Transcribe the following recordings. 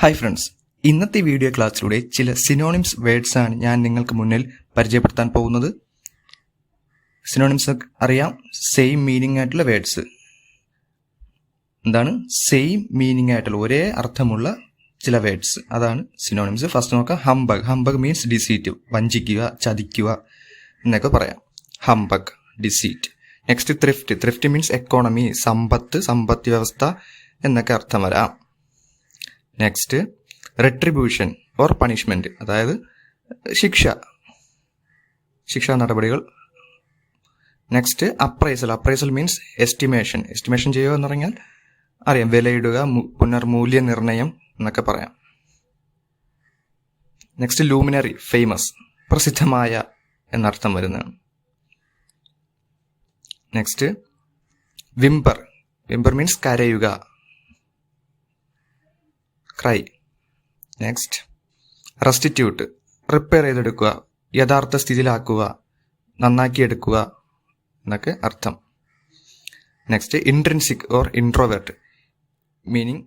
Hi friends, ഇന്നത്തെ video ക്ലാസ്സിലൂടെ ചില synonyms words ആണ് ഞാൻ നിങ്ങൾക്ക് മുന്നിൽ പരിചയപ്പെടുത്താൻ പോകുന്നത്. സിനോണിംസ് അറിയാം, സെയിം മീനിങ് ആയിട്ടുള്ള വേർഡ്സ്. എന്താണ് സെയിം മീനിങ് ആയിട്ടുള്ള ഒരേ അർത്ഥമുള്ള ചില വേർഡ്സ്, അതാണ് സിനോണിംസ്. ഫസ്റ്റ് നോക്കാം, ഹംബഗ്. ഹംബഗ് മീൻസ് ഡിസീറ്റ്, വഞ്ചിക്കുക, ചതിക്കുക എന്നൊക്കെ പറയാം. Humbug, deceit. Next thrift. Thrift means economy, സമ്പത്ത്, സമ്പത്ത് വ്യവസ്ഥ എന്നൊക്കെ അർത്ഥം വരാം. നെക്സ്റ്റ് റെട്രിബ്യൂഷൻ ഓർ പണിഷ്മെന്റ്, അതായത് ശിക്ഷാ നടപടികൾ. Next appraisal. Appraisal means estimation. Estimation ചെയ്യുക എന്ന് പറഞ്ഞാൽ അറിയാം, വിലയിടുക, പുനർമൂല്യനിർണയം എന്നൊക്കെ പറയാം. നെക്സ്റ്റ് ലൂമിനറി, ഫേമസ്, പ്രസിദ്ധമായ എന്നർത്ഥം വരുന്നതാണ്. Next whimper. വിംബർ മീൻസ് കരയുക, ക്രൈ. നെക്സ്റ്റ് റെസ്റ്റിറ്റ്യൂട്ട്, റിപ്പയർ ചെയ്തെടുക്കുക, യഥാർത്ഥ സ്ഥിതിയിലാക്കുക, നന്നാക്കിയെടുക്കുക എന്നൊക്കെ അർത്ഥം. Next intrinsic or introvert, meaning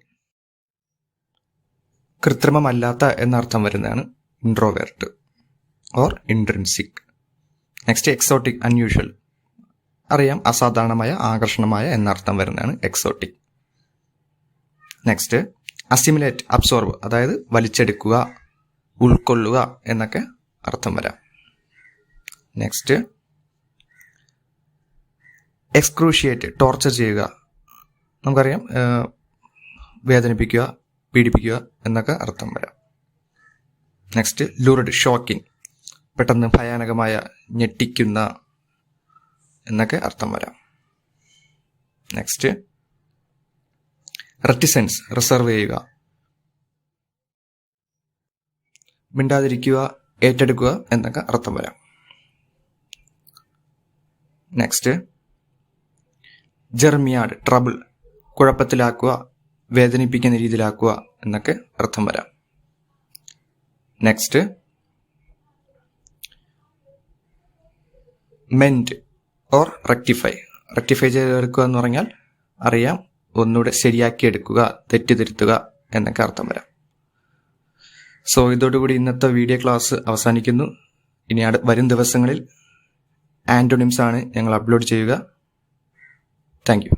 കൃത്രിമമല്ലാത്ത എന്നർത്ഥം വരുന്നതാണ് introvert or intrinsic. Next exotic, unusual, അറിയാം, അസാധാരണമായ, ആകർഷണമായ എന്നർത്ഥം വരുന്നതാണ് എക്സോട്ടിക്. നെക്സ്റ്റ് അസിമിലേറ്റ്, അബ്സോർബ്, അതായത് വലിച്ചെടുക്കുക, ഉൾക്കൊള്ളുക എന്നൊക്കെ അർത്ഥം വരാം. നെക്സ്റ്റ് എക്സ്ക്രൂഷിയേറ്റ്, ടോർച്ചർ ചെയ്യുക, നമുക്കറിയാം, വേദനിപ്പിക്കുക, പീഡിപ്പിക്കുക എന്നൊക്കെ അർത്ഥം വരാം. നെക്സ്റ്റ് ലൂറിഡ്, ഷോക്കിംഗ്, പെട്ടെന്ന് ഭയാനകമായ, ഞെട്ടിക്കുന്ന എന്നൊക്കെ അർത്ഥം വരാം. നെക്സ്റ്റ് റെറ്റിസെൻസ്, റിസർവ് ചെയ്യുക, മിണ്ടാതിരിക്കുക, ഏറ്റെടുക്കുക എന്നൊക്കെ അർത്ഥം വരാം. നെക്സ്റ്റ് ജെർമിയാഡ്, ട്രബിൾ, കുഴപ്പത്തിലാക്കുക, വേദനിപ്പിക്കുന്ന രീതിയിലാക്കുക എന്നൊക്കെ അർത്ഥം വരാം. Next mend or rectify. Rectify ചെയ്തെടുക്കുക എന്ന് പറഞ്ഞാൽ അറിയാം, ഒന്നുകൂടെ ശരിയാക്കിയെടുക്കുക, തെറ്റിതിരുത്തുക എന്നൊക്കെ അർത്ഥം വരാം. സോ ഇതോടുകൂടി ഇന്നത്തെ വീഡിയോ ക്ലാസ് അവസാനിക്കുന്നു. ഇനി വരും ദിവസങ്ങളിൽ ആന്റോണിംസ് ആണ് ഞങ്ങൾ അപ്ലോഡ് ചെയ്യുക. Thank you.